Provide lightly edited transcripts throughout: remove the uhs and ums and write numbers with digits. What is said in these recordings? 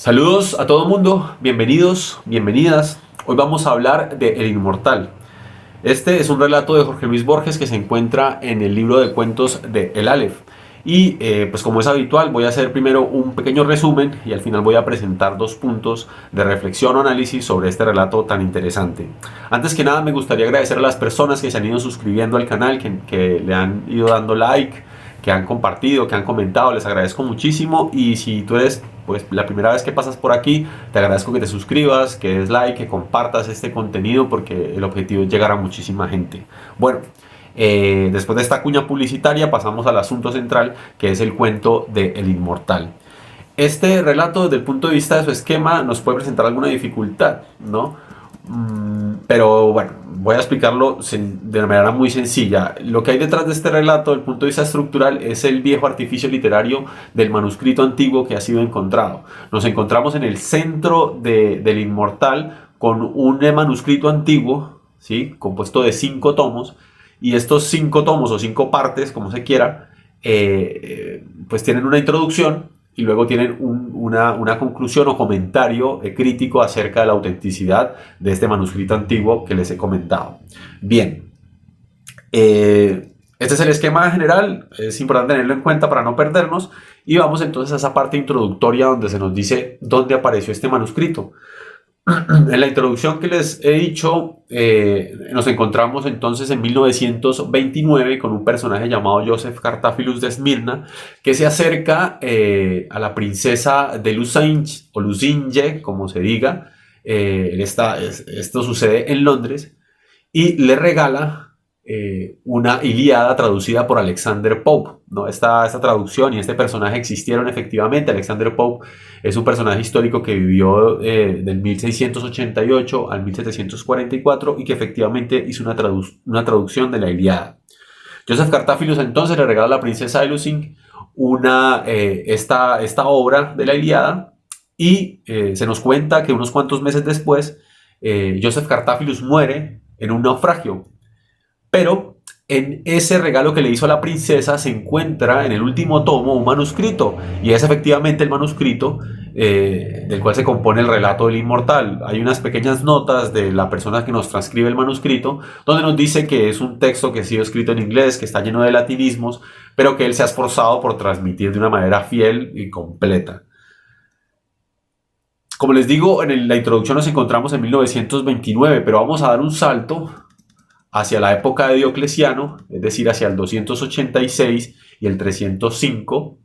Saludos a todo el mundo, bienvenidos, bienvenidas. Hoy vamos a hablar de El Inmortal. Este es un relato de Jorge Luis Borges que se encuentra en el libro de cuentos de El Aleph. Y pues como es habitual, voy a hacer primero un pequeño resumen y al final voy a presentar dos puntos de reflexión o análisis sobre este relato tan interesante. Antes que nada me gustaría agradecer a las personas que se han ido suscribiendo al canal, que le han ido dando like, que han compartido, que han comentado, les agradezco muchísimo. Y si tú eres pues la primera vez que pasas por aquí, te agradezco que te suscribas, que des like, que compartas este contenido porque el objetivo es llegar a muchísima gente. Bueno, después de esta cuña publicitaria pasamos al asunto central, que es el cuento de El Inmortal. Este relato, desde el punto de vista de su esquema, nos puede presentar alguna dificultad, ¿no? Pero bueno, voy a explicarlo de una manera muy sencilla. Lo que hay detrás de este relato, desde el punto de vista estructural, es el viejo artificio literario del manuscrito antiguo que ha sido encontrado. Nos encontramos en el centro del Inmortal con un manuscrito antiguo, ¿sí? Compuesto de 5 tomos, y estos 5 tomos o 5 partes, como se quiera, pues tienen una introducción y luego tienen una conclusión o comentario crítico acerca de la autenticidad de este manuscrito antiguo que les he comentado. Bien, este es el esquema general, es importante tenerlo en cuenta para no perdernos, y vamos entonces a esa parte introductoria donde se nos dice dónde apareció este manuscrito. En la introducción que les he dicho, nos encontramos entonces en 1929 con un personaje llamado Joseph Cartaphilus de Esmirna, que se acerca a la princesa de Luzinge, o Luzinge, como se diga. Esto sucede en Londres, y le regala una Ilíada traducida por Alexander Pope, ¿no? Esta traducción y este personaje existieron efectivamente. Alexander Pope es un personaje histórico que vivió del 1688 al 1744 y que efectivamente hizo una traducción de la Ilíada. Joseph Cartaphilus entonces le regala a la princesa de Lusignan esta obra de la Ilíada, y se nos cuenta que unos cuantos meses después Joseph Cartaphilus muere en un naufragio. Pero en ese regalo que le hizo a la princesa se encuentra en el último tomo un manuscrito, y es efectivamente el manuscrito del cual se compone el relato del Inmortal. Hay unas pequeñas notas de la persona que nos transcribe el manuscrito, donde nos dice que es un texto que ha sido escrito en inglés, que está lleno de latinismos, pero que él se ha esforzado por transmitir de una manera fiel y completa. Como les digo, en la introducción nos encontramos en 1929, pero vamos a dar un salto hacia la época de Diocleciano, es decir, hacia el 286 y el 305,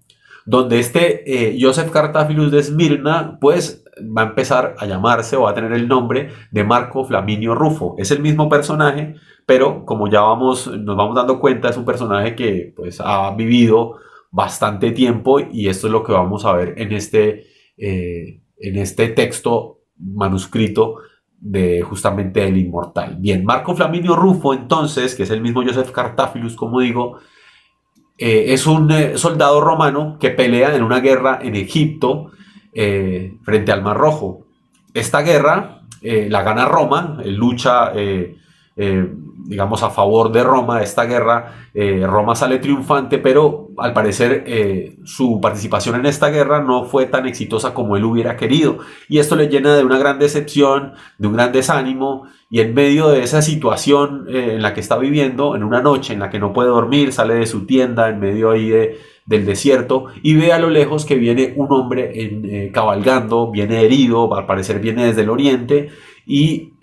donde Joseph Cartaphilus de Esmirna pues va a empezar a llamarse, o va a tener el nombre de Marco Flaminio Rufo. Es el mismo personaje, pero como ya nos vamos dando cuenta, es un personaje que pues ha vivido bastante tiempo, y esto es lo que vamos a ver en este texto manuscrito de justamente El Inmortal. Bien, Marco Flaminio Rufo entonces, que es el mismo Joseph Cartaphilus, como digo, es un soldado romano que pelea en una guerra en Egipto frente al Mar Rojo. Esta guerra la gana Roma, lucha digamos a favor de Roma. De esta guerra Roma sale triunfante, pero al parecer su participación en esta guerra no fue tan exitosa como él hubiera querido, y esto le llena de una gran decepción, de un gran desánimo, y en medio de esa situación en la que está viviendo, en una noche en la que no puede dormir, sale de su tienda en medio ahí del desierto y ve a lo lejos que viene un hombre cabalgando, viene herido, al parecer viene desde el oriente, y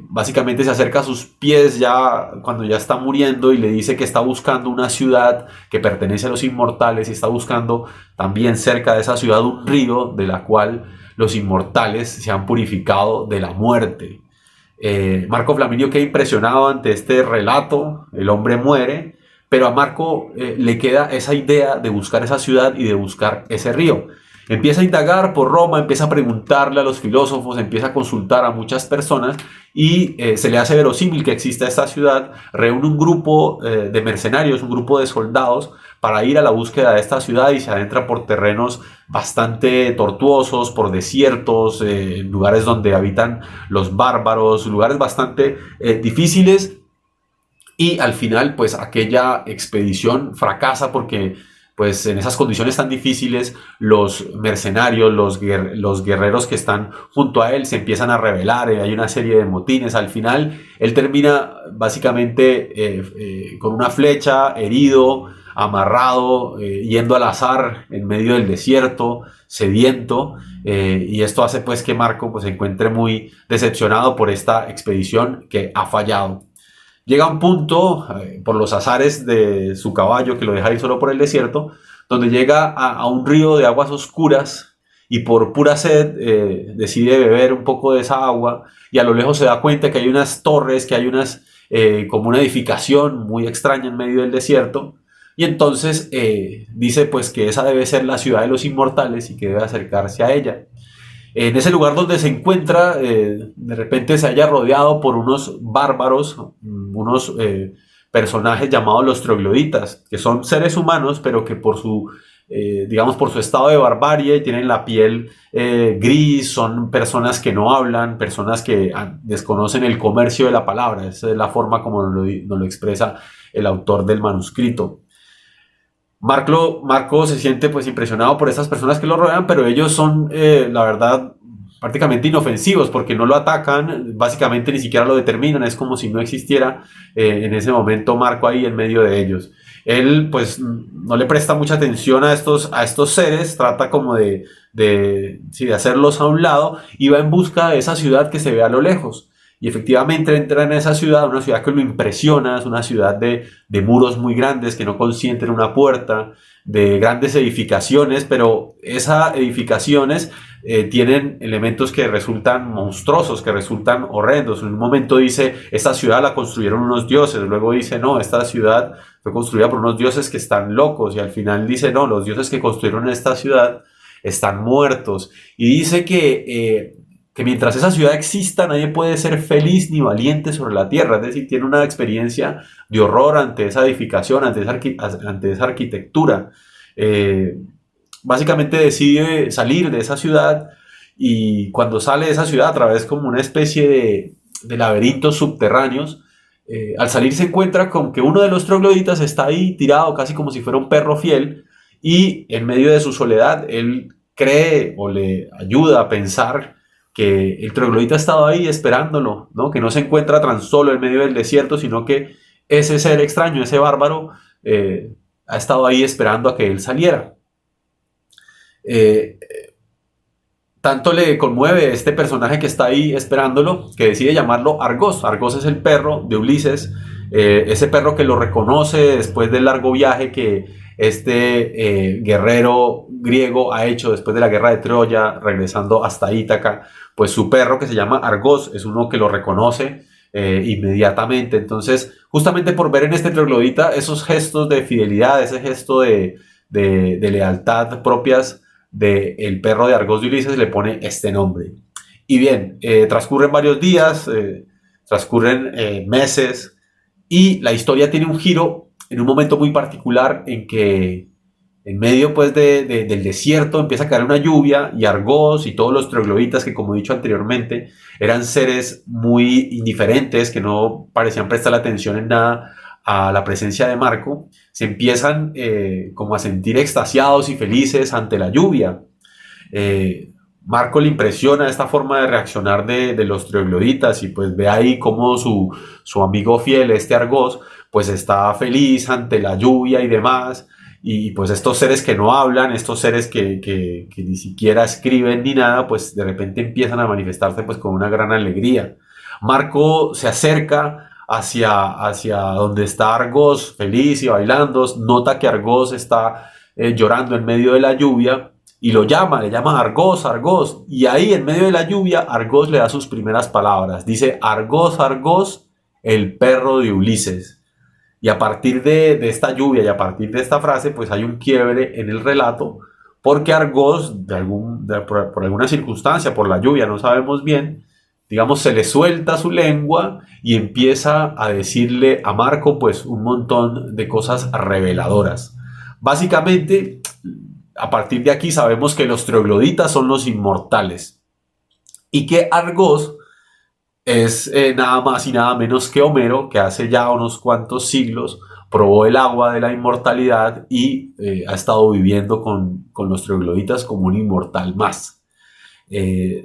básicamente se acerca a sus pies ya cuando ya está muriendo, y le dice que está buscando una ciudad que pertenece a los inmortales, y está buscando también cerca de esa ciudad un río de la cual los inmortales se han purificado de la muerte. Marco Flaminio queda impresionado ante este relato. El hombre muere, pero a Marco le queda esa idea de buscar esa ciudad y de buscar ese río. Empieza a indagar por Roma, empieza a preguntarle a los filósofos, empieza a consultar a muchas personas, y se le hace verosímil que exista esta ciudad. Reúne un grupo de mercenarios, un grupo de soldados, para ir a la búsqueda de esta ciudad, y se adentra por terrenos bastante tortuosos, por desiertos, lugares donde habitan los bárbaros, lugares bastante difíciles. Y al final pues aquella expedición fracasa porque pues en esas condiciones tan difíciles, los mercenarios, los guerreros que están junto a él se empiezan a rebelar, hay una serie de motines. Al final, él termina básicamente con una flecha, herido, amarrado, yendo al azar en medio del desierto, sediento, y esto hace pues que Marco pues, se encuentre muy decepcionado por esta expedición que ha fallado. Llega a un punto, por los azares de su caballo, que lo deja ir solo por el desierto, donde llega a un río de aguas oscuras y por pura sed decide beber un poco de esa agua, y a lo lejos se da cuenta que hay unas torres, que hay como una edificación muy extraña en medio del desierto, y entonces dice pues que esa debe ser la ciudad de los inmortales y que debe acercarse a ella. En ese lugar donde se encuentra, de repente se halla rodeado por unos bárbaros, unos personajes llamados los trogloditas, que son seres humanos, pero que digamos, por su estado de barbarie tienen la piel gris, son personas que no hablan, personas que desconocen el comercio de la palabra. Esa es la forma como nos lo expresa el autor del manuscrito. Marco se siente pues impresionado por estas personas que lo rodean, pero ellos son, la verdad, prácticamente inofensivos porque no lo atacan, básicamente ni siquiera lo determinan, es como si no existiera en ese momento Marco ahí en medio de ellos. Él pues no le presta mucha atención a estos seres, trata como sí, de hacerlos a un lado y va en busca de esa ciudad que se ve a lo lejos. Y efectivamente entra en esa ciudad, una ciudad que lo impresiona, es una ciudad de muros muy grandes que no consienten una puerta, de grandes edificaciones, pero esas edificaciones tienen elementos que resultan monstruosos, que resultan horrendos. En un momento dice, esta ciudad la construyeron unos dioses, luego dice, no, esta ciudad fue construida por unos dioses que están locos, y al final dice, no, los dioses que construyeron esta ciudad están muertos. Y dice que mientras esa ciudad exista nadie puede ser feliz ni valiente sobre la tierra, es decir, tiene una experiencia de horror ante esa edificación, ante esa arquitectura. Básicamente decide salir de esa ciudad, y cuando sale de esa ciudad a través como una especie de laberintos subterráneos, al salir se encuentra con que uno de los trogloditas está ahí tirado casi como si fuera un perro fiel, y en medio de su soledad él cree o le ayuda a pensar que el troglodita ha estado ahí esperándolo, ¿no? Que no se encuentra tan solo en medio del desierto, sino que ese ser extraño, ese bárbaro, ha estado ahí esperando a que él saliera. Tanto le conmueve este personaje que está ahí esperándolo, que decide llamarlo Argos. Argos es el perro de Ulises, ese perro que lo reconoce después del largo viaje que este guerrero griego ha hecho después de la guerra de Troya, regresando hasta Ítaca. Pues su perro, que se llama Argos, es uno que lo reconoce inmediatamente. Entonces, justamente por ver en este troglodita esos gestos de fidelidad, ese gesto de lealtad propias del perro de Argos de Ulises, le pone este nombre. Y bien, transcurren varios días, transcurren meses, y la historia tiene un giro en un momento muy particular en que en medio pues del desierto empieza a caer una lluvia, y Argos y todos los trogloditas, que como he dicho anteriormente eran seres muy indiferentes, que no parecían prestar atención en nada a la presencia de Marco, se empiezan como a sentir extasiados y felices ante la lluvia. Marco le impresiona esta forma de reaccionar de los trogloditas, y pues ve ahí como su amigo fiel, este Argos, pues está feliz ante la lluvia y demás. Y pues estos seres que no hablan, estos seres que ni siquiera escriben ni nada, pues de repente empiezan a manifestarse pues con una gran alegría. Marco se acerca hacia donde está Argos, feliz y bailando, nota que Argos está llorando en medio de la lluvia, y le llama Argos, Argos, y ahí en medio de la lluvia Argos le da sus primeras palabras, dice Argos, Argos, el perro de Ulises. Y a partir de esta lluvia y a partir de esta frase, pues hay un quiebre en el relato, porque Argos, por alguna circunstancia, por la lluvia, no sabemos bien, digamos, se le suelta su lengua y empieza a decirle a Marco pues un montón de cosas reveladoras. Básicamente, a partir de aquí sabemos que los trogloditas son los inmortales, y que Argos es nada más y nada menos que Homero, que hace ya unos cuantos siglos probó el agua de la inmortalidad y ha estado viviendo con los trogloditas como un inmortal más.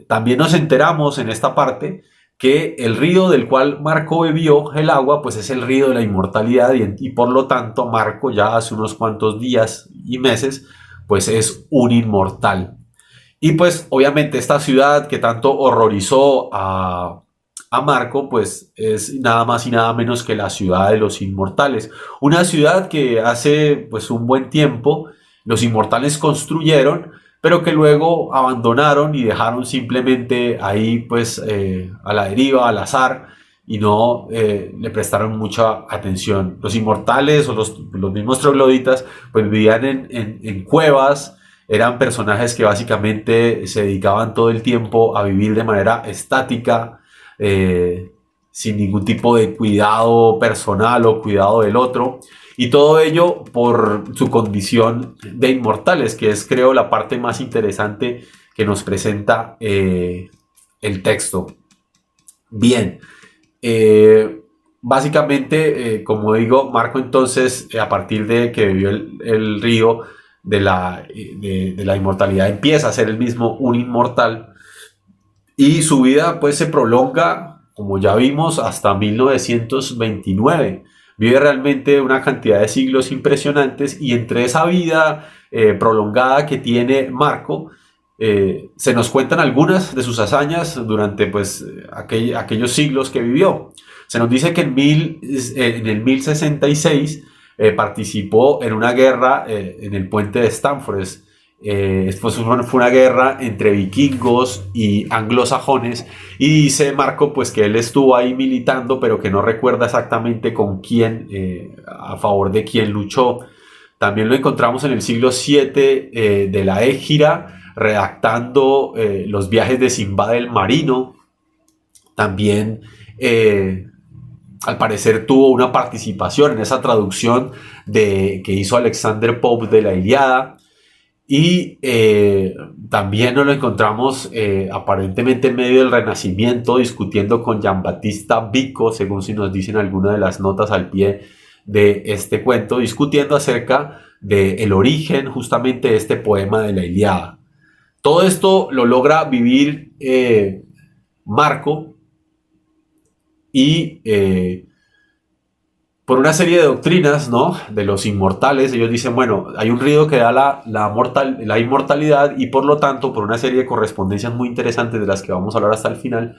También nos enteramos en esta parte que el río del cual Marco bebió el agua, pues es el río de la inmortalidad y por lo tanto Marco ya hace unos cuantos días y meses, pues es un inmortal. Y pues obviamente esta ciudad que tanto horrorizó a Marco, pues es nada más y nada menos que la ciudad de los inmortales. Una ciudad que hace pues un buen tiempo los inmortales construyeron, pero que luego abandonaron y dejaron simplemente ahí pues a la deriva, al azar, y no le prestaron mucha atención. Los inmortales o los mismos trogloditas pues vivían en cuevas, eran personajes que básicamente se dedicaban todo el tiempo a vivir de manera estática, eh, sin ningún tipo de cuidado personal o cuidado del otro. Y todo ello por su condición de inmortales, que es creo la parte más interesante que nos presenta el texto. Bien, básicamente, como digo, Marco entonces, a partir de que bebió el río de la inmortalidad, empieza a ser el mismo un inmortal y su vida pues se prolonga, como ya vimos, hasta 1929. Vive realmente una cantidad de siglos impresionantes y entre esa vida prolongada que tiene Marco, se nos cuentan algunas de sus hazañas durante pues, aquellos siglos que vivió. Se nos dice que en el 1066 participó en una guerra en el puente de Stamford. Fue una guerra entre vikingos y anglosajones y dice Marco pues que él estuvo ahí militando pero que no recuerda exactamente con quién, a favor de quién luchó. También lo encontramos en el siglo VII de la Égira redactando los viajes de Sinbad el Marino. También al parecer tuvo una participación en esa traducción que hizo Alexander Pope de la Ilíada. Y también nos lo encontramos aparentemente en medio del Renacimiento discutiendo con Giambattista Vico, según si nos dicen algunas de las notas al pie de este cuento, discutiendo acerca del origen justamente de este poema de la Ilíada. Todo esto lo logra vivir Marco y por una serie de doctrinas, ¿no? De los inmortales, ellos dicen, bueno, hay un río que da la inmortalidad y por lo tanto, por una serie de correspondencias muy interesantes de las que vamos a hablar hasta el final,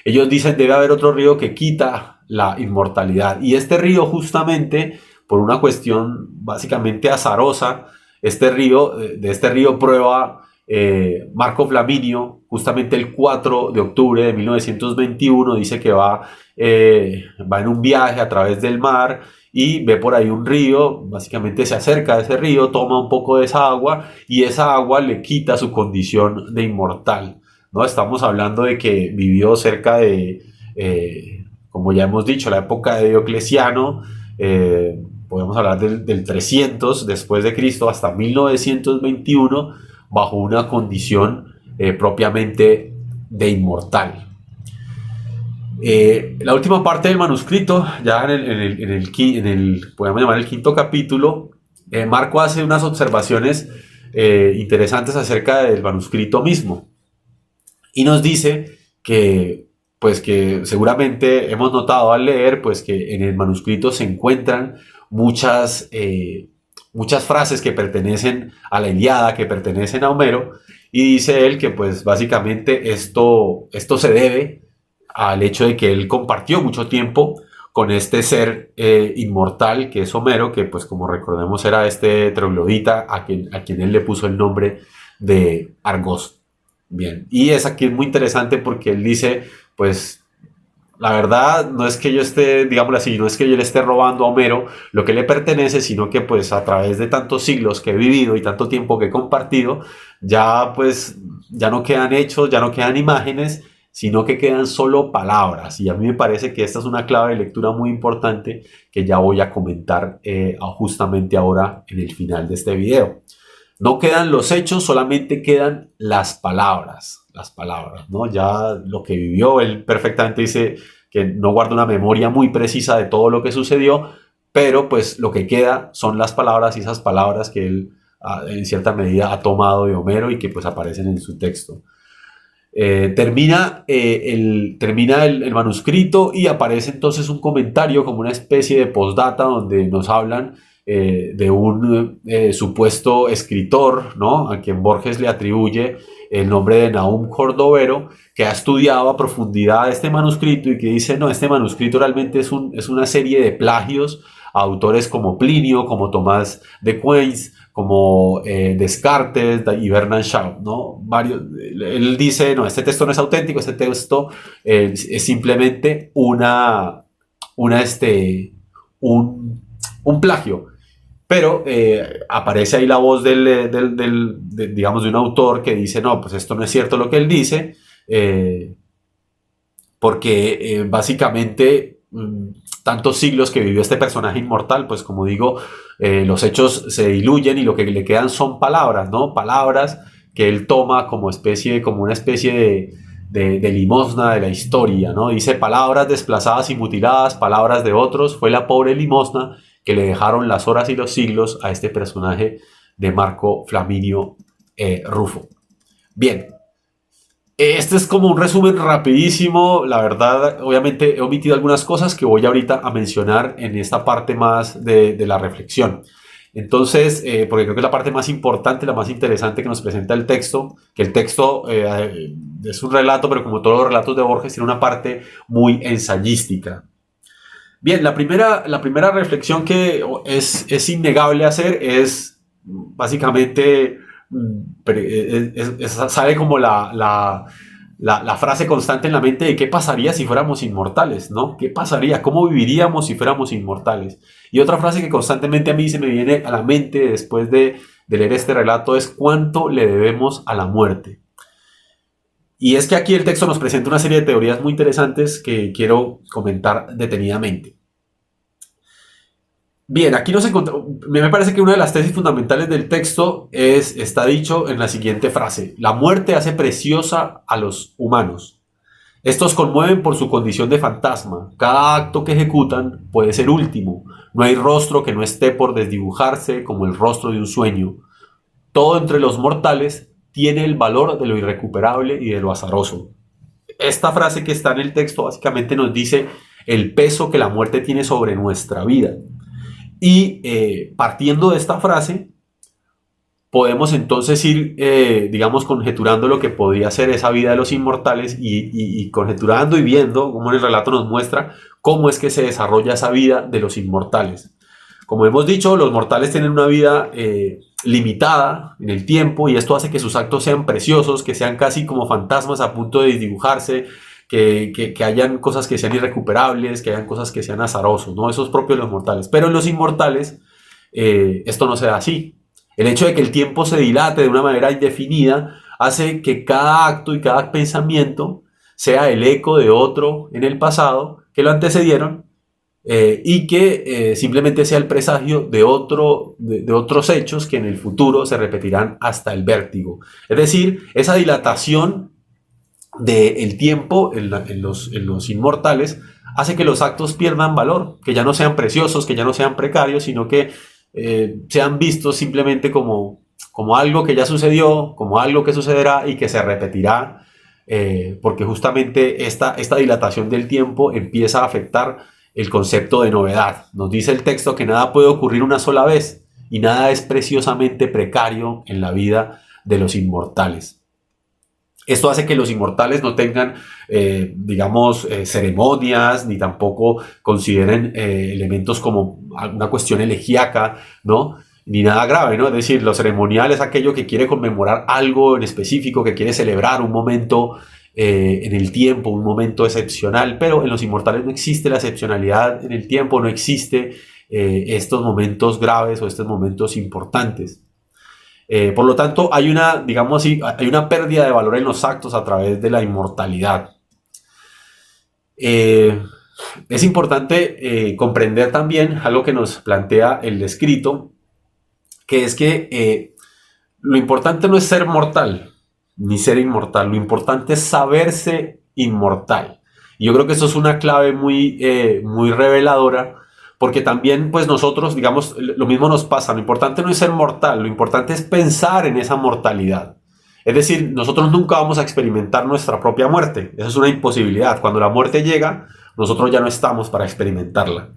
ellos dicen debe haber otro río que quita la inmortalidad. Y este río justamente, por una cuestión básicamente azarosa, de este río prueba Marco Flaminio, justamente el 4 de octubre de 1921, dice que va en un viaje a través del mar y ve por ahí un río, básicamente se acerca a ese río, toma un poco de esa agua y esa agua le quita su condición de inmortal, ¿no? Estamos hablando de que vivió cerca de, como ya hemos dicho, la época de Diocleciano, podemos hablar del 300 después de Cristo hasta 1921, bajo una condición propiamente de inmortal. La última parte del manuscrito, ya podemos llamar el quinto capítulo, Marco hace unas observaciones interesantes acerca del manuscrito mismo y nos dice que, pues que seguramente hemos notado al leer, pues que en el manuscrito se encuentran muchas frases que pertenecen a la Ilíada, que pertenecen a Homero, y dice él que pues básicamente esto se debe al hecho de que él compartió mucho tiempo con este ser inmortal que es Homero, que pues como recordemos era este troglodita a quien él le puso el nombre de Argos. Bien, y es aquí muy interesante porque él dice, pues la verdad no es que yo esté, digámoslo así, no es que yo le esté robando a Homero lo que le pertenece, sino que pues a través de tantos siglos que he vivido y tanto tiempo que he compartido, ya pues ya no quedan hechos, ya no quedan imágenes, sino que quedan solo palabras. Y a mí me parece que esta es una clave de lectura muy importante que ya voy a comentar justamente ahora en el final de este video. No quedan los hechos, solamente quedan las palabras, ¿no? Ya lo que vivió, él perfectamente dice que no guarda una memoria muy precisa de todo lo que sucedió, pero pues lo que queda son las palabras y esas palabras que él en cierta medida ha tomado de Homero y que pues aparecen en su texto. Termina el manuscrito y aparece entonces un comentario como una especie de postdata donde nos hablan de un supuesto escritor, ¿no? A quien Borges le atribuye el nombre de Nahum Cordovero, que ha estudiado a profundidad este manuscrito y que dice, no, este manuscrito realmente es una serie de plagios a autores como Plinio, como Tomás de Queens, como Descartes y Bernard Shaw, ¿no? Él dice, no, este texto no es auténtico, este texto es simplemente un plagio. Pero aparece ahí la voz digamos, de un autor que dice, no, pues esto no es cierto lo que él dice, porque básicamente tantos siglos que vivió este personaje inmortal, pues como digo, los hechos se diluyen y lo que le quedan son palabras, ¿no? Palabras que él toma como una especie de limosna de la historia, ¿no? Dice palabras desplazadas y mutiladas, palabras de otros, fue la pobre limosna que le dejaron las horas y los siglos a este personaje de Marco Flaminio Rufo. Bien, este es como un resumen rapidísimo, la verdad, obviamente he omitido algunas cosas que voy ahorita a mencionar en esta parte más de la reflexión. Entonces, porque creo que es la parte más importante, la más interesante que nos presenta el texto, que el texto es un relato, pero como todos los relatos de Borges, tiene una parte muy ensayística. Bien, la primera reflexión que es innegable hacer es básicamente, sale como la frase constante en la mente de qué pasaría si fuéramos inmortales, ¿no? ¿Qué pasaría? ¿Cómo viviríamos si fuéramos inmortales? Y otra frase que constantemente a mí se me viene a la mente después de leer este relato es ¿cuánto le debemos a la muerte? Y es que aquí el texto nos presenta una serie de teorías muy interesantes que quiero comentar detenidamente. Bien, aquí me parece que una de las tesis fundamentales del texto está dicho en la siguiente frase: la muerte hace preciosa a los humanos. Estos conmueven por su condición de fantasma. Cada acto que ejecutan puede ser último. No hay rostro que no esté por desdibujarse como el rostro de un sueño. Todo entre los mortales tiene el valor de lo irrecuperable y de lo azaroso. Esta frase que está en el texto básicamente nos dice el peso que la muerte tiene sobre nuestra vida. Y partiendo de esta frase, podemos entonces ir, digamos, conjeturando lo que podría ser esa vida de los inmortales y conjeturando y viendo cómo el relato nos muestra cómo es que se desarrolla esa vida de los inmortales. Como hemos dicho, los mortales tienen una vida limitada en el tiempo y esto hace que sus actos sean preciosos, que sean casi como fantasmas a punto de dibujarse, que hayan cosas que sean irrecuperables, que hayan cosas que sean azarosos, ¿no? Eso es propio de los mortales. Pero en los inmortales esto no se da así. El hecho de que el tiempo se dilate de una manera indefinida hace que cada acto y cada pensamiento sea el eco de otro en el pasado que lo antecedieron y que simplemente sea el presagio de otros hechos que en el futuro se repetirán hasta el vértigo. Es decir, esa dilatación del tiempo en los inmortales hace que los actos pierdan valor, que ya no sean preciosos, que ya no sean precarios, sino que sean vistos simplemente como algo que ya sucedió, como algo que sucederá y que se repetirá, porque justamente esta dilatación del tiempo empieza a afectar el concepto de novedad. Nos dice el texto que nada puede ocurrir una sola vez y nada es preciosamente precario en la vida de los inmortales. Esto hace que los inmortales no tengan, digamos, ceremonias, ni tampoco consideren elementos como una cuestión elegíaca, ¿no? Ni nada grave, ¿no? Es decir, lo ceremonial es aquello que quiere conmemorar algo en específico, que quiere celebrar un momento en el tiempo, un momento excepcional, pero en los inmortales no existe la excepcionalidad en el tiempo, no existe estos momentos graves o estos momentos importantes. Por lo tanto, hay una pérdida de valor en los actos a través de la inmortalidad. Es importante comprender también algo que nos plantea el escrito, que es que lo importante no es ser mortal, ni ser inmortal, lo importante es saberse inmortal. Y yo creo que eso es una clave muy reveladora, porque también pues nosotros, digamos, lo mismo nos pasa. Lo importante no es ser mortal, lo importante es pensar en esa mortalidad. Es decir, nosotros nunca vamos a experimentar nuestra propia muerte. Eso es una imposibilidad. Cuando la muerte llega, nosotros ya no estamos para experimentarla.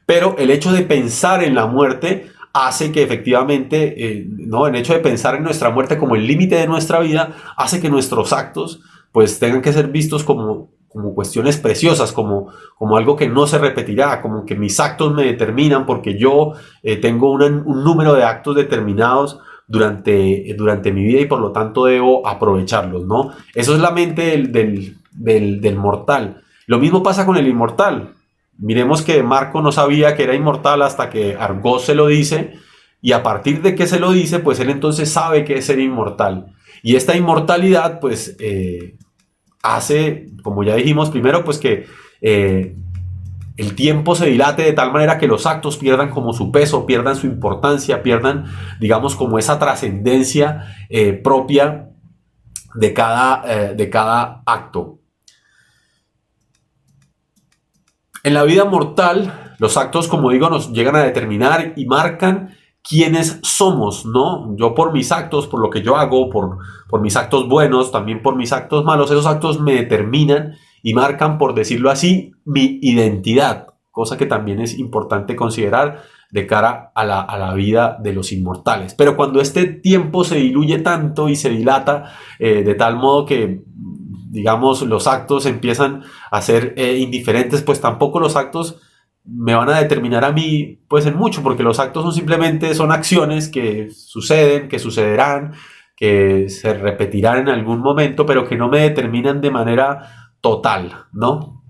Pero el hecho de pensar en la muerte hace que efectivamente, ¿no? El hecho de pensar en nuestra muerte como el límite de nuestra vida hace que nuestros actos pues tengan que ser vistos como cuestiones preciosas, como algo que no se repetirá, como que mis actos me determinan porque yo tengo un número de actos determinados durante mi vida y por lo tanto debo aprovecharlos, ¿no? Eso es la mente del mortal. Lo mismo pasa con el inmortal. Miremos que Marco no sabía que era inmortal hasta que Argos se lo dice, y a partir de que se lo dice, pues él entonces sabe que es ser inmortal. Y esta inmortalidad, pues, hace, como ya dijimos, primero, pues que el tiempo se dilate de tal manera que los actos pierdan como su peso, pierdan su importancia, pierdan, digamos, como esa trascendencia propia de cada acto. En la vida mortal, los actos, como digo, nos llegan a determinar y marcan quiénes somos, ¿no? Yo por mis actos, por lo que yo hago, por mis actos buenos, también por mis actos malos, esos actos me determinan y marcan, por decirlo así, mi identidad, cosa que también es importante considerar de cara a la vida de los inmortales. Pero cuando este tiempo se diluye tanto y se dilata de tal modo que, digamos, los actos empiezan a ser indiferentes, pues tampoco los actos me van a determinar a mí, pues en mucho, porque los actos son acciones que suceden, que sucederán, que se repetirán en algún momento, pero que no me determinan de manera total, ¿no?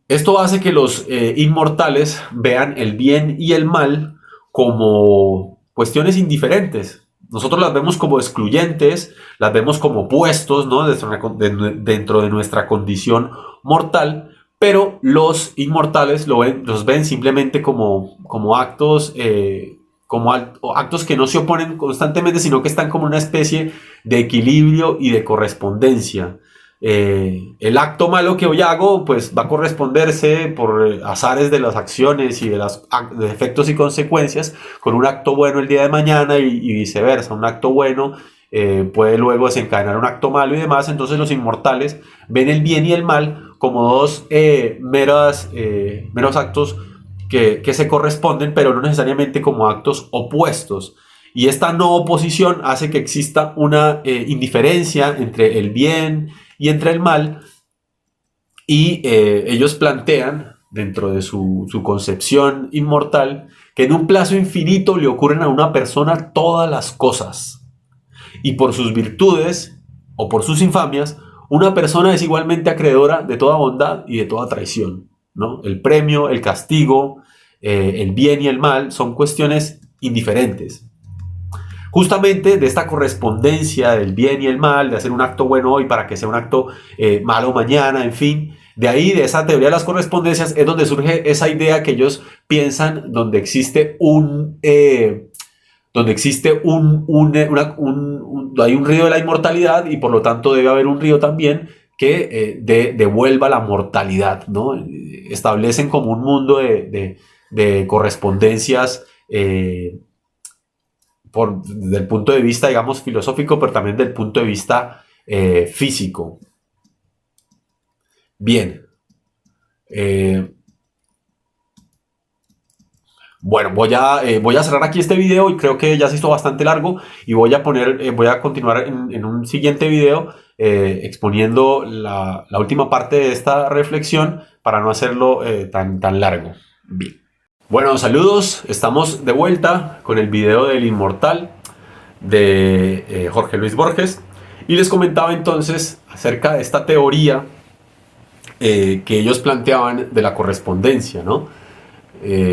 Esto hace que los inmortales vean el bien y el mal como cuestiones indiferentes. Nosotros las vemos como excluyentes, las vemos como opuestos, ¿no? Dentro de nuestra condición mortal, pero los inmortales los ven simplemente como actos, actos que no se oponen constantemente, sino que están como una especie de equilibrio y de correspondencia. El acto malo que hoy hago pues va a corresponderse por azares de las acciones y de efectos y consecuencias con un acto bueno el día de mañana y viceversa. Un acto bueno puede luego desencadenar un acto malo y demás. Entonces los inmortales ven el bien y el mal como dos meros actos que se corresponden, pero no necesariamente como actos opuestos. Y esta no oposición hace que exista una indiferencia entre el bien y entre el mal, y ellos plantean, dentro de su concepción inmortal, que en un plazo infinito le ocurren a una persona todas las cosas, y por sus virtudes o por sus infamias, una persona es igualmente acreedora de toda bondad y de toda traición, ¿no? El premio, el castigo, el bien y el mal son cuestiones indiferentes. Justamente de esta correspondencia del bien y el mal, de hacer un acto bueno hoy para que sea un acto malo mañana, en fin, de ahí, de esa teoría de las correspondencias, es donde surge esa idea que ellos piensan, donde existe hay un río de la inmortalidad y por lo tanto debe haber un río también que devuelva la mortalidad, ¿no? Establecen como un mundo de correspondencias desde el punto de vista, digamos, filosófico, pero también desde el punto de vista físico. Bien. Bueno, voy a cerrar aquí este video y creo que ya se hizo bastante largo y voy a continuar en un siguiente video exponiendo la última parte de esta reflexión para no hacerlo tan largo. Bien. Bueno, saludos, estamos de vuelta con el video del Inmortal de Jorge Luis Borges y les comentaba entonces acerca de esta teoría que ellos planteaban de la correspondencia, ¿no?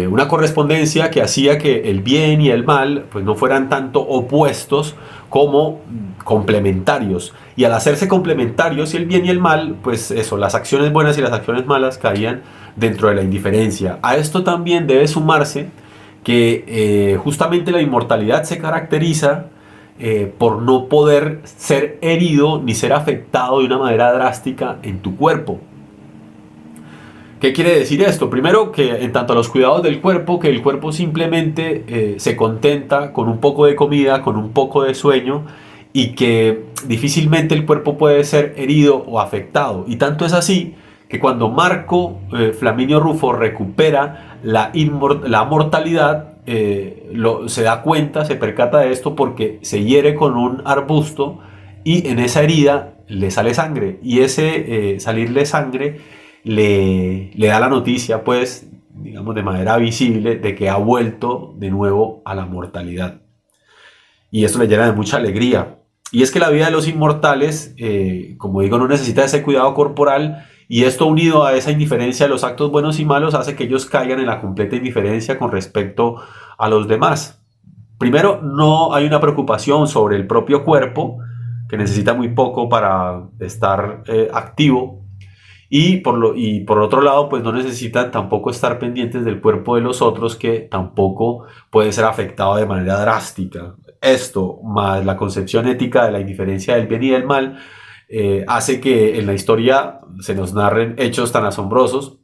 Una correspondencia que hacía que el bien y el mal pues no fueran tanto opuestos como complementarios, y al hacerse complementarios el bien y el mal, pues eso, las acciones buenas y las acciones malas caían dentro de la indiferencia. A esto también debe sumarse que justamente la inmortalidad se caracteriza por no poder ser herido ni ser afectado de una manera drástica en tu cuerpo. ¿Qué quiere decir esto? Primero, que en tanto a los cuidados del cuerpo, que el cuerpo simplemente se contenta con un poco de comida, con un poco de sueño, y que difícilmente el cuerpo puede ser herido o afectado. Y tanto es así que cuando Marco Flaminio Rufo recupera la mortalidad, se da cuenta, se percata de esto porque se hiere con un arbusto y en esa herida le sale sangre. Y ese salirle sangre le da la noticia, pues, digamos de manera visible, de que ha vuelto de nuevo a la mortalidad. Y esto le llena de mucha alegría. Y es que la vida de los inmortales, como digo, no necesita ese cuidado corporal, y esto unido a esa indiferencia de los actos buenos y malos hace que ellos caigan en la completa indiferencia con respecto a los demás. Primero, no hay una preocupación sobre el propio cuerpo, que necesita muy poco para estar activo, y por otro lado, pues no necesitan tampoco estar pendientes del cuerpo de los otros, que tampoco puede ser afectado de manera drástica. Esto, más la concepción ética de la indiferencia del bien y del mal, hace que en la historia se nos narren hechos tan asombrosos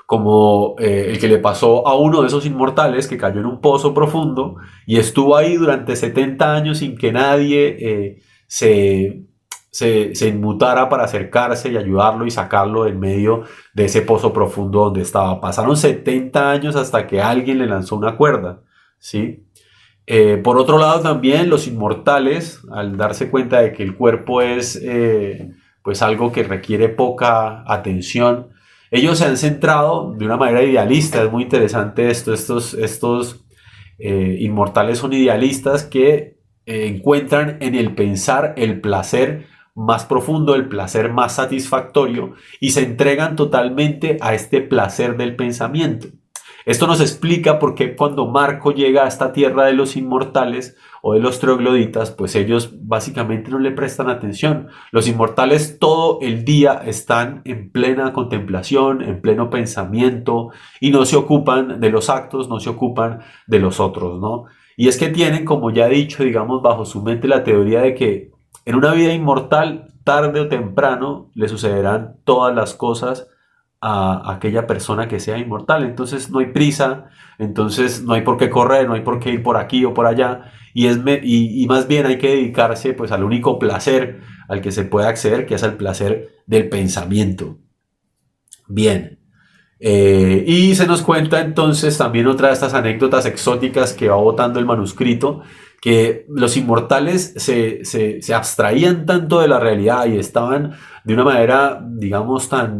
como el que le pasó a uno de esos inmortales que cayó en un pozo profundo y estuvo ahí durante 70 años sin que nadie se inmutara para acercarse y ayudarlo y sacarlo en medio de ese pozo profundo donde estaba. Pasaron 70 años hasta que alguien le lanzó una cuerda, ¿sí? Por otro lado, también los inmortales, al darse cuenta de que el cuerpo es pues algo que requiere poca atención, ellos se han centrado de una manera idealista. Es muy interesante esto. Estos inmortales son idealistas que encuentran en el pensar el placer más profundo, el placer más satisfactorio, y se entregan totalmente a este placer del pensamiento. Esto nos explica por qué cuando Marco llega a esta tierra de los inmortales o de los trogloditas, pues ellos básicamente no le prestan atención. Los inmortales todo el día están en plena contemplación, en pleno pensamiento, y no se ocupan de los actos, no se ocupan de los otros, ¿no? Y es que tienen, como ya he dicho, digamos, bajo su mente la teoría de que en una vida inmortal, tarde o temprano, le sucederán todas las cosas a aquella persona que sea inmortal. Entonces no hay prisa, entonces no hay por qué correr, no hay por qué ir por aquí o por allá, y más bien hay que dedicarse pues al único placer al que se puede acceder, que es el placer del pensamiento. Bien. Y se nos cuenta entonces también otra de estas anécdotas exóticas que va botando el manuscrito, que los inmortales se abstraían tanto de la realidad y estaban de una manera, digamos, tan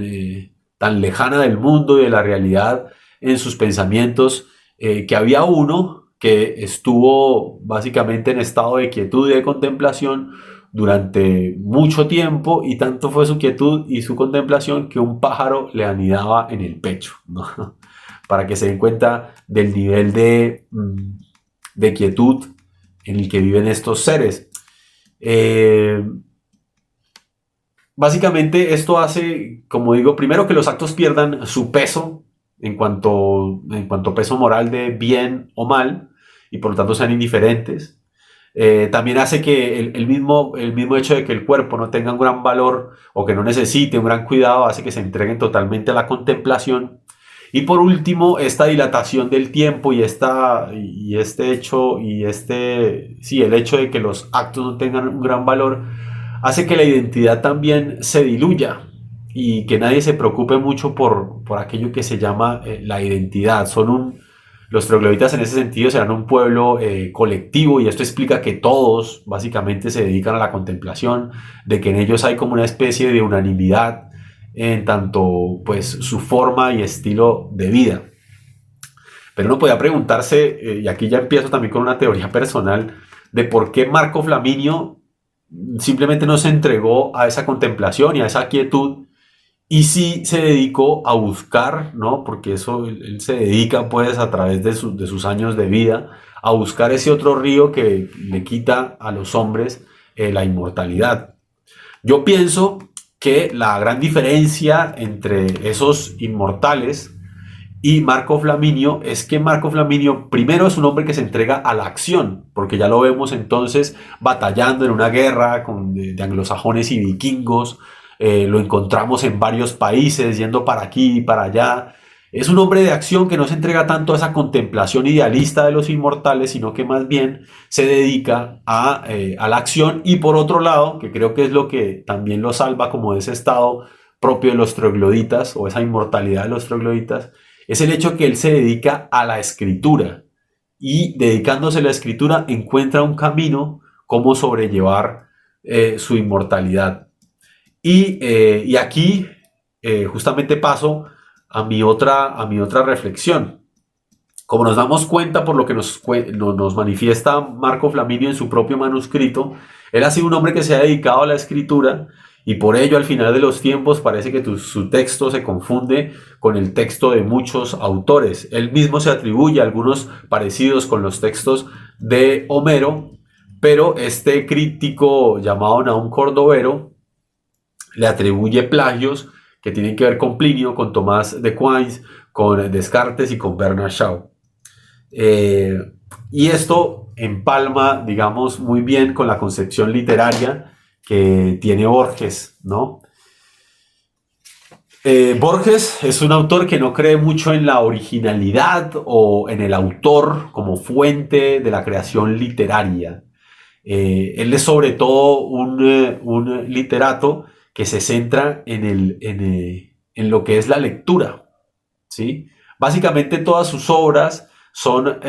lejana del mundo y de la realidad en sus pensamientos, que había uno que estuvo básicamente en estado de quietud y de contemplación durante mucho tiempo, y tanto fue su quietud y su contemplación que un pájaro le anidaba en el pecho, ¿no? Para que se den cuenta del nivel de quietud en el que viven estos seres. Básicamente esto hace, como digo, primero que los actos pierdan su peso en cuanto a peso moral de bien o mal, y por lo tanto sean indiferentes. También hace que el mismo hecho de que el cuerpo no tenga un gran valor o que no necesite un gran cuidado hace que se entreguen totalmente a la contemplación. Y por último, esta dilatación del tiempo y este hecho, sí, el hecho de que los actos no tengan un gran valor hace que la identidad también se diluya y que nadie se preocupe mucho por aquello que se llama la identidad. Los trogloditas en ese sentido serán un pueblo colectivo, y esto explica que todos básicamente se dedican a la contemplación, de que en ellos hay como una especie de unanimidad en tanto pues su forma y estilo de vida. Pero uno podía preguntarse, y aquí ya empiezo también con una teoría personal, de por qué Marco Flaminio simplemente no se entregó a esa contemplación y a esa quietud, y sí se dedicó a buscar, ¿no? Porque eso él se dedica pues a través de sus años de vida a buscar ese otro río que le quita a los hombres la inmortalidad. Yo pienso que la gran diferencia entre esos inmortales y Marco Flaminio es que Marco Flaminio primero es un hombre que se entrega a la acción, porque ya lo vemos entonces batallando en una guerra de anglosajones y vikingos, lo encontramos en varios países, yendo para aquí y para allá. Es un hombre de acción que no se entrega tanto a esa contemplación idealista de los inmortales, sino que más bien se dedica a la acción. Y por otro lado, que creo que es lo que también lo salva como de ese estado propio de los trogloditas, o esa inmortalidad de los trogloditas, es el hecho que él se dedica a la escritura. Y dedicándose a la escritura encuentra un camino cómo sobrellevar su inmortalidad. Y aquí justamente paso a mi otra reflexión. Como nos damos cuenta por lo que nos manifiesta Marco Flaminio en su propio manuscrito, él ha sido un hombre que se ha dedicado a la escritura y por ello al final de los tiempos parece que su texto se confunde con el texto de muchos autores. Él mismo se atribuye a algunos parecidos con los textos de Homero, pero este crítico llamado Nahum Cordovero le atribuye plagios que tienen que ver con Plinio, con Tomás de Aquino, con Descartes y con Bernard Shaw. Y esto empalma, digamos, muy bien con la concepción literaria que tiene Borges, ¿no? Borges es un autor que no cree mucho en la originalidad o en el autor como fuente de la creación literaria. Él es sobre todo un literato que se centra en lo que es la lectura, ¿sí? Básicamente todas sus obras son,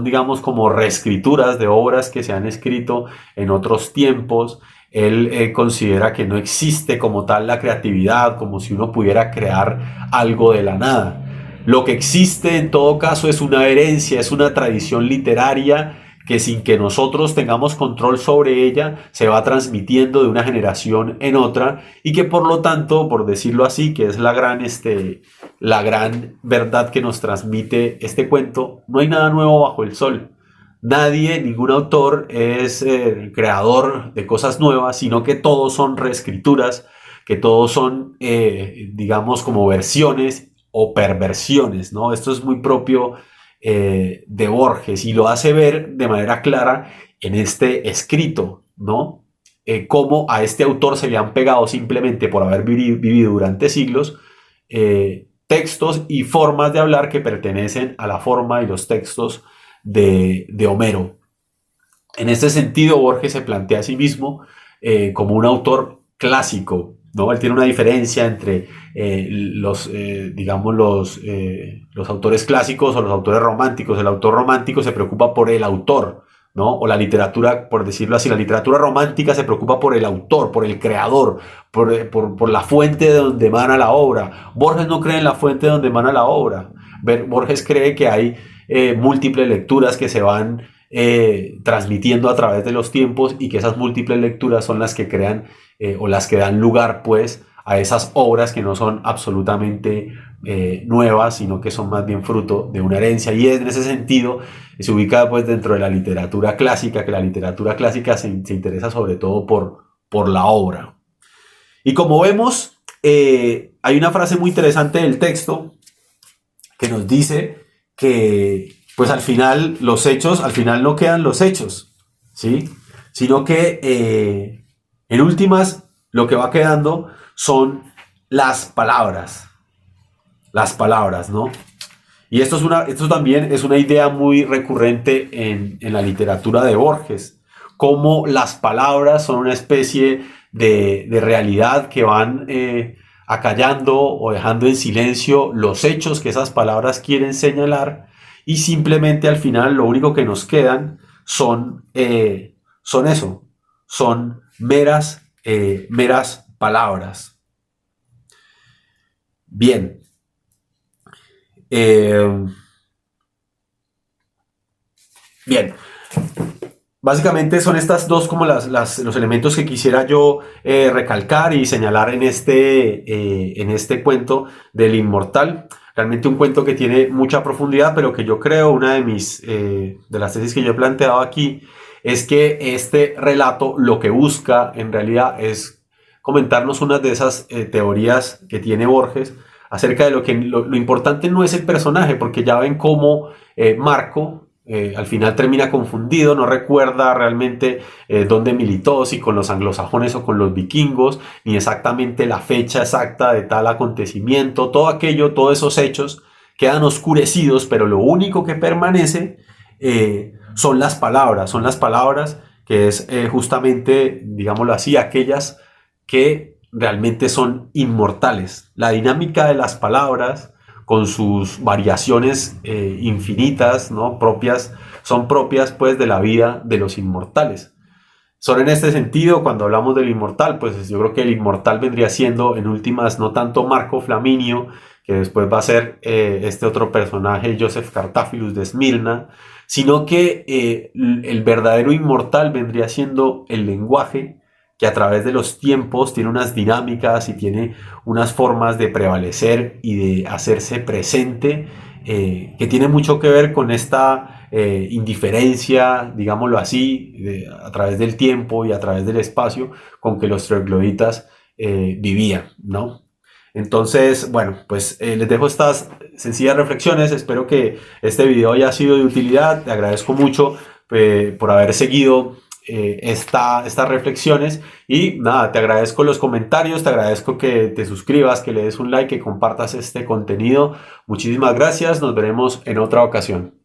digamos, como reescrituras de obras que se han escrito en otros tiempos. Él considera que no existe como tal la creatividad, como si uno pudiera crear algo de la nada. Lo que existe en todo caso es una herencia, es una tradición literaria que sin que nosotros tengamos control sobre ella, se va transmitiendo de una generación en otra y que por lo tanto, por decirlo así, que es la gran verdad que nos transmite este cuento, no hay nada nuevo bajo el sol. Nadie, ningún autor es creador de cosas nuevas, sino que todos son reescrituras, que todos son, digamos, como versiones o perversiones, ¿no? Esto es muy propio de Borges y lo hace ver de manera clara en este escrito, ¿no? Cómo a este autor se le han pegado simplemente por haber vivido durante siglos textos y formas de hablar que pertenecen a la forma y los textos de Homero. En este sentido, Borges se plantea a sí mismo como un autor clásico, ¿no? Él tiene una diferencia entre digamos, los autores clásicos o los autores románticos. El autor romántico se preocupa por el autor, ¿no? O la literatura, por decirlo así, la literatura romántica se preocupa por el autor, por el creador, por la fuente de donde emana la obra. Borges no cree en la fuente de donde emana la obra. Borges cree que hay múltiples lecturas que se van transmitiendo a través de los tiempos y que esas múltiples lecturas son las que crean o las que dan lugar pues a esas obras que no son absolutamente nuevas, sino que son más bien fruto de una herencia, y en ese sentido se ubica pues dentro de la literatura clásica, que la literatura clásica se interesa sobre todo por la obra. Y como vemos, hay una frase muy interesante del texto que nos dice que pues al final no quedan los hechos, ¿sí? Sino que en últimas lo que va quedando son las palabras, ¿no? Y esto también es una idea muy recurrente en la literatura de Borges, cómo las palabras son una especie de realidad que van acallando o dejando en silencio los hechos que esas palabras quieren señalar, y simplemente al final lo único que nos quedan son meras palabras. Bien. Bien. Básicamente son estas dos como los elementos que quisiera yo recalcar y señalar en este cuento del Inmortal. Realmente un cuento que tiene mucha profundidad, pero que yo creo, una de las tesis que yo he planteado aquí, es que este relato lo que busca en realidad es comentarnos una de esas teorías que tiene Borges acerca de lo importante no es el personaje, porque ya ven cómo Marco, Al final termina confundido, no recuerda realmente dónde militó, si con los anglosajones o con los vikingos, ni exactamente la fecha exacta de tal acontecimiento. Todo aquello, todos esos hechos quedan oscurecidos, pero lo único que permanece son las palabras que es justamente, digámoslo así, aquellas que realmente son inmortales. La dinámica de las palabras con sus variaciones infinitas, ¿no? Son propias pues de la vida de los inmortales. Son en este sentido, cuando hablamos del inmortal, pues yo creo que el inmortal vendría siendo en últimas no tanto Marco Flaminio, que después va a ser este otro personaje, Joseph Cartaphilus de Esmirna, sino que el verdadero inmortal vendría siendo el lenguaje que a través de los tiempos tiene unas dinámicas y tiene unas formas de prevalecer y de hacerse presente, que tiene mucho que ver con esta indiferencia, digámoslo así, a través del tiempo y a través del espacio con que los trogloditas vivían, ¿no? Entonces, bueno, pues les dejo estas sencillas reflexiones. Espero que este video haya sido de utilidad. Te agradezco mucho por haber seguido estas reflexiones y nada, te agradezco los comentarios, te agradezco que te suscribas, que le des un like, que compartas este contenido. Muchísimas gracias, nos veremos en otra ocasión.